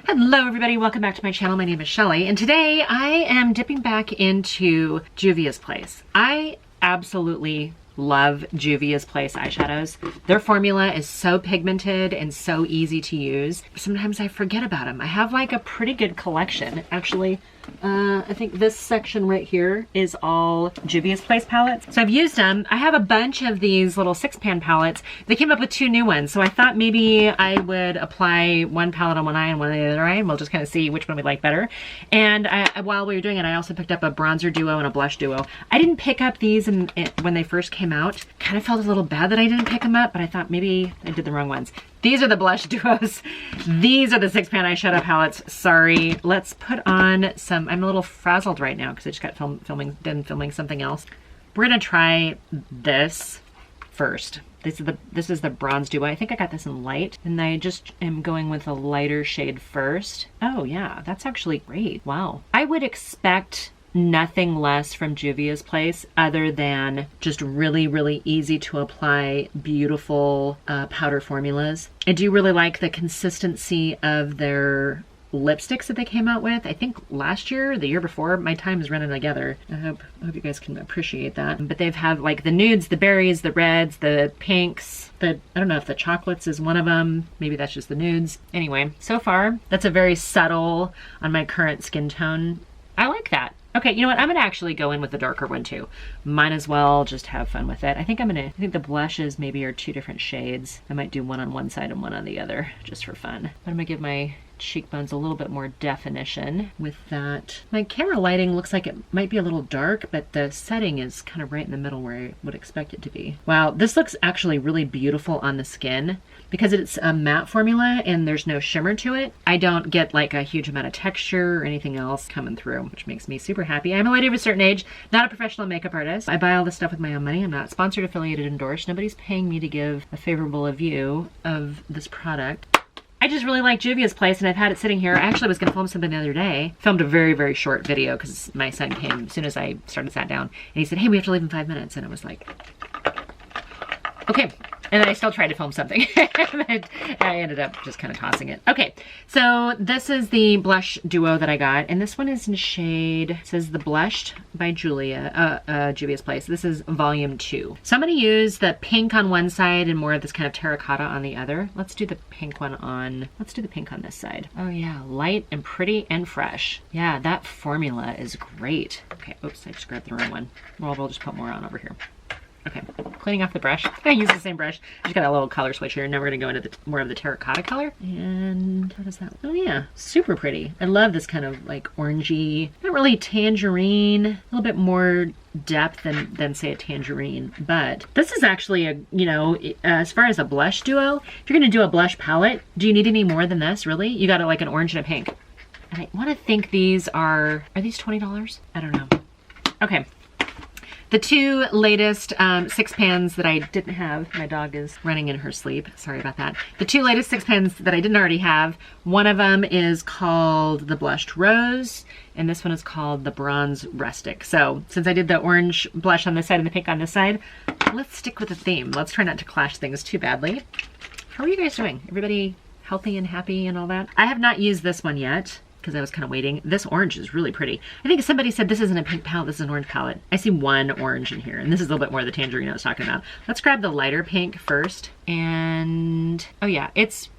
Hello everybody, welcome back to my channel. My name is Shelly, and today I am dipping back into Juvia's Place. I absolutely love Juvia's Place eyeshadows. Their formula is so pigmented and so easy to use. Sometimes I forget about them. I have like a pretty good collection. Actually, I think this section right here is all Juvia's Place palettes. So I've used them. I have a bunch of these little 6-pan palettes. They came up with 2 new ones. So I thought maybe I would apply one palette on one eye and one on the other eye, and we'll just kind of see which one we like better. And while we were doing it, I also picked up a bronzer duo and a blush duo. I didn't pick up these when they first came out. Kind of felt a little bad that I didn't pick them up, but I thought maybe I did the wrong ones. These are the blush duos. These are the 6-pan eyeshadow palettes. Sorry. Let's put on some. I'm a little frazzled right now because I just got done filming something else. We're gonna try this first. This is the bronze duo. I think I got this in light, and I just am going with a lighter shade first. Oh yeah, that's actually great. Wow. I would expect nothing less from Juvia's Place other than just really, really easy to apply, beautiful powder formulas. I do really like the consistency of their lipsticks that they came out with. I think last year, the year before, my time is running together. I hope you guys can appreciate that. But they've had like the nudes, the berries, the reds, the pinks, I don't know if the chocolates is one of them. Maybe that's just the nudes. Anyway, so far, that's a very subtle on my current skin tone. I like that. Okay, you know what? I'm gonna actually go in with the darker one too. Might as well just have fun with it. I think the blushes maybe are 2 different shades. I might do one on one side and one on the other, just for fun. But I'm gonna give my cheekbones a little bit more definition with that. My camera lighting looks like it might be a little dark, but the setting is kind of right in the middle where I would expect it to be. Wow, this looks actually really beautiful on the skin. Because it's a matte formula and there's no shimmer to it, I don't get like a huge amount of texture or anything else coming through, which makes me super happy. I'm a lady of a certain age, not a professional makeup artist. I buy all this stuff with my own money. I'm not sponsored, affiliated, endorsed. Nobody's paying me to give a favorable review of this product. I just really like Juvia's Place, and I've had it sitting here. I actually was gonna film something the other day. Filmed a very, very short video because my son came as soon as I sat down, and he said, hey, we have to leave in 5 minutes. And I was like, okay. And then I still tried to film something. But I ended up just kind of tossing it. Okay, so this is the blush duo that I got. And this one is in shade, it says The Blushed by Juvia's Place. This is volume 2. So I'm gonna use the pink on one side and more of this kind of terracotta on the other. Let's do the pink on this side. Oh yeah, light and pretty and fresh. Yeah, that formula is great. Okay, oops, I just grabbed the wrong one. Well, we'll just put more on over here. Okay, cleaning off the brush. I use the same brush. I just got a little color switch here. Now we're gonna go into more of the terracotta color. And what is that? Oh yeah, super pretty. I love this kind of like orangey, not really tangerine, a little bit more depth than say a tangerine. But this is actually a, you know, as far as a blush duo, if you're gonna do a blush palette, do you need any more than this, really? You got like an orange and a pink. And I wanna think these are these $20? I don't know. Okay. The 2 latest 6-pans that I didn't have, my dog is running in her sleep, sorry about that. The 2 latest 6-pans that I didn't already have, one of them is called the Blushed Rose, and this one is called the Bronze Rustic. So since I did the orange blush on this side and the pink on this side, let's stick with the theme. Let's try not to clash things too badly. How are you guys doing? Everybody healthy and happy and all that? I have not used this one yet, because I was kind of waiting. This orange is really pretty. I think somebody said this isn't a pink palette, this is an orange palette. I see one orange in here, and this is a little bit more of the tangerine I was talking about. Let's grab the lighter pink first. And, oh yeah, it's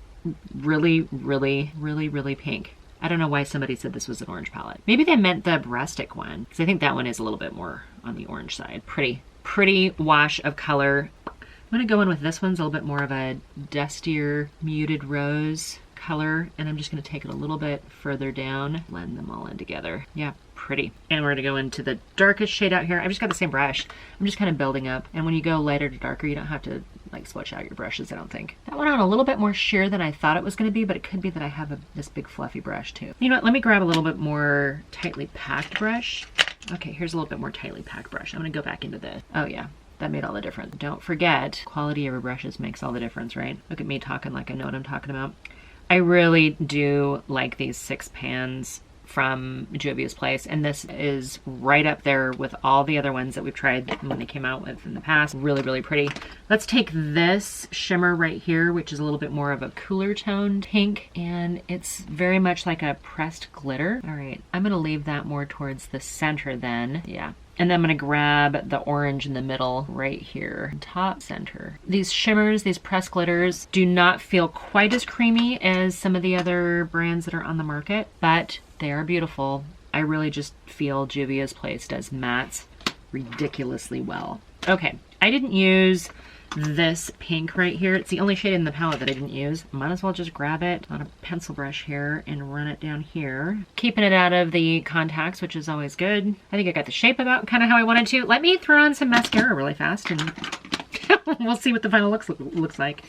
really, really, really, really pink. I don't know why somebody said this was an orange palette. Maybe they meant the Rustic one, because I think that one is a little bit more on the orange side. Pretty, pretty wash of color. I'm gonna go in with this one's a little bit more of a dustier, muted rose color, and I'm just going to take it a little bit further down, blend them all in together. Yeah, pretty. And we're going to go into the darkest shade out here. I've just got the same brush. I'm just kind of building up, and when you go lighter to darker, you don't have to like switch out your brushes, I don't think. That went on a little bit more sheer than I thought it was going to be, but it could be that I have this big fluffy brush too. You know what, let me grab a little bit more tightly packed brush. Okay, here's a little bit more tightly packed brush. I'm going to go back into the, oh yeah, that made all the difference. Don't forget, quality of your brushes makes all the difference, right? Look at me talking like I know what I'm talking about. I really do like these 6-pans from Juvia's Place, and this is right up there with all the other ones that we've tried when they came out with in the past. Really, really pretty. Let's take this shimmer right here, which is a little bit more of a cooler toned pink, and it's very much like a pressed glitter. All right, I'm gonna leave that more towards the center then. Yeah. And then I'm gonna grab the orange in the middle right here, top center. These shimmers, these pressed glitters, do not feel quite as creamy as some of the other brands that are on the market, but they are beautiful. I really just feel Juvia's Place does mattes ridiculously well. Okay, I didn't use this pink right here. It's the only shade in the palette that I didn't use. Might as well just grab it on a pencil brush here and run it down here. Keeping it out of the contacts, which is always good. I think I got the shape about kind of how I wanted to. Let me throw on some mascara really fast and we'll see what the final looks like.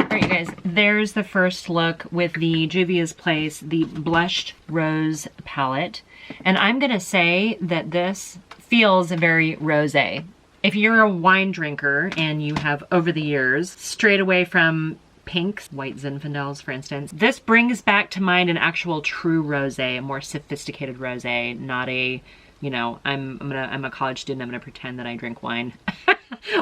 All right, you guys, there's the first look with the Juvia's Place, the Blushed Rose palette. And I'm gonna say that this feels very rosé. If you're a wine drinker and you have, over the years, strayed away from pinks, white Zinfandels for instance, this brings back to mind an actual true rosé, a more sophisticated rosé, not a, you know, I'm a college student, I'm gonna pretend that I drink wine.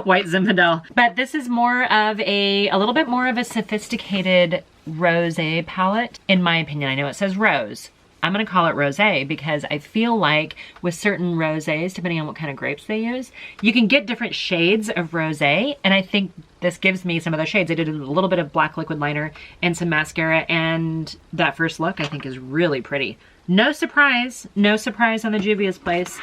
White Zinfandel. But this is more of a little bit more of a sophisticated rosé palette, in my opinion. I know it says rose. I'm gonna call it rosé because I feel like with certain rosés, depending on what kind of grapes they use, you can get different shades of rosé, and I think this gives me some of those shades. I did a little bit of black liquid liner and some mascara, and that first look I think is really pretty. No surprise on the Juvia's Place.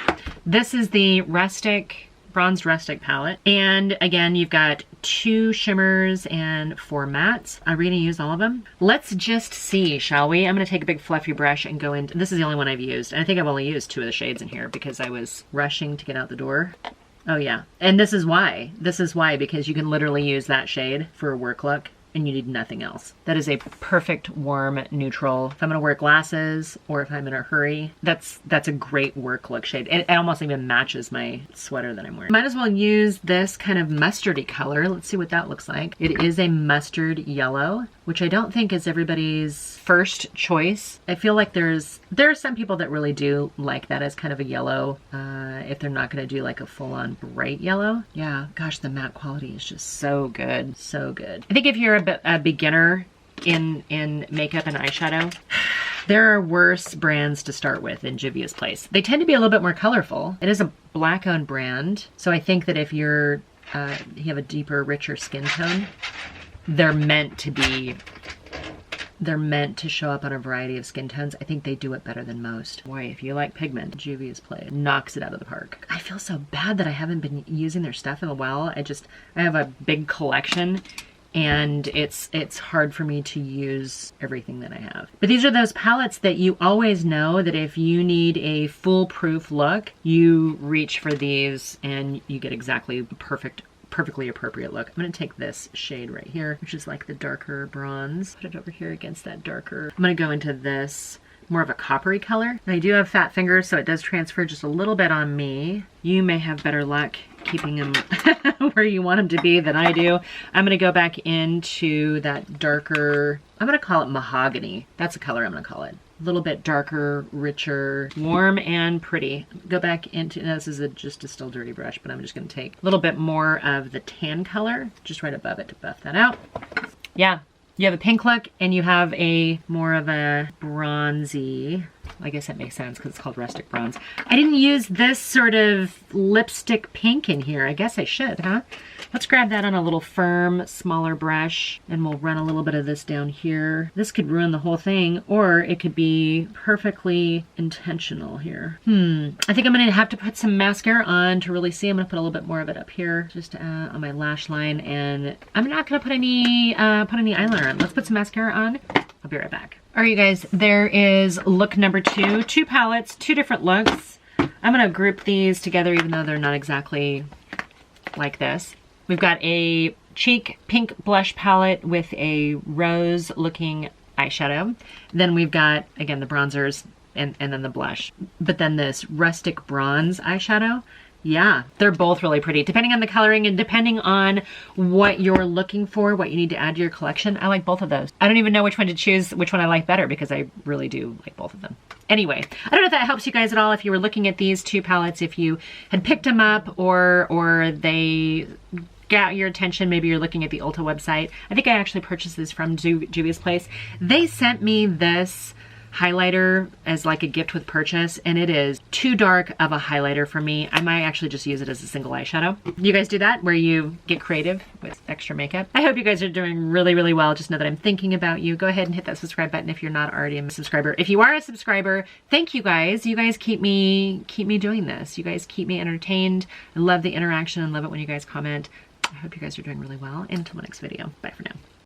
This is the Rustic, Bronzed Rustic palette. And again, you've got 2 shimmers and 4 mattes. Are we gonna use all of them? Let's just see, shall we? I'm gonna take a big fluffy brush and go into, this is the only one I've used. And I think I've only used 2 of the shades in here because I was rushing to get out the door. Oh yeah, and this is why. This is why, because you can literally use that shade for a work look and you need nothing else. That is a perfect warm neutral. If I'm gonna wear glasses or if I'm in a hurry, that's a great work look shade. It almost even matches my sweater that I'm wearing. Might as well use this kind of mustardy color. Let's see what that looks like. It is a mustard yellow, which I don't think is everybody's first choice. I feel like there are some people that really do like that as kind of a yellow, if they're not gonna do like a full-on bright yellow. Yeah, gosh, the matte quality is just so good, so good. I think if you're a beginner in makeup and eyeshadow, there are worse brands to start with in Juvia's Place. They tend to be a little bit more colorful. It is a black-owned brand, so I think that if you have a deeper, richer skin tone, they're meant to show up on a variety of skin tones. I think they do it better than most. Boy, if you like pigment, Juvia's Place knocks it out of the park. I feel so bad that I haven't been using their stuff in a while. I have a big collection and it's hard for me to use everything that I have. But these are those palettes that you always know that if you need a foolproof look, you reach for these and you get exactly the perfectly appropriate look. I'm gonna take this shade right here, which is like the darker bronze. Put it over here against that darker. I'm gonna go into this more of a coppery color. And I do have fat fingers, so it does transfer just a little bit on me. You may have better luck keeping them where you want them to be than I do. I'm gonna go back into that darker, I'm gonna call it mahogany. That's the color I'm gonna call it. A little bit darker, richer, warm and pretty. Go back into, now this is just a still dirty brush, but I'm just gonna take a little bit more of the tan color, just right above it to buff that out. Yeah, you have a pink look and you have a more of a bronzy, I guess that makes sense because it's called Rustic Bronze. I didn't use this sort of lipstick pink in here. I guess I should, huh? Let's grab that on a little firm, smaller brush and we'll run a little bit of this down here. This could ruin the whole thing or it could be perfectly intentional here. I think I'm gonna have to put some mascara on to really see. I'm gonna put a little bit more of it up here, just on my lash line, and I'm not gonna put any eyeliner on. Let's put some mascara on. I'll be right back. All right, you guys, there is look number 2. 2 palettes, 2 different looks. I'm gonna group these together even though they're not exactly like this. We've got a cheek pink blush palette with a rose looking eyeshadow. Then we've got, again, the bronzers and then the blush. But then this rustic bronze eyeshadow Yeah, they're both really pretty, depending on the coloring and depending on what you're looking for, what you need to add to your collection. I like both of those. I don't even know which one to choose, which one I like better, because I really do like both of them. Anyway, I don't know if that helps you guys at all, if you were looking at these two palettes, if you had picked them up or they got your attention. Maybe you're looking at the Ulta website. I think I actually purchased this from Juvia's Place. They sent me this highlighter as like a gift with purchase, and it is too dark of a highlighter for me. I might actually just use it as a single eyeshadow. You guys do that where you get creative with extra makeup? I hope you guys are doing really, really well. Just know that I'm thinking about you. Go ahead and hit that subscribe button if you're not already a subscriber. If you are a subscriber, thank you guys. You guys keep me doing this. You guys keep me entertained. I love the interaction and love it when you guys comment. I hope you guys are doing really well. Until the next video. Bye for now.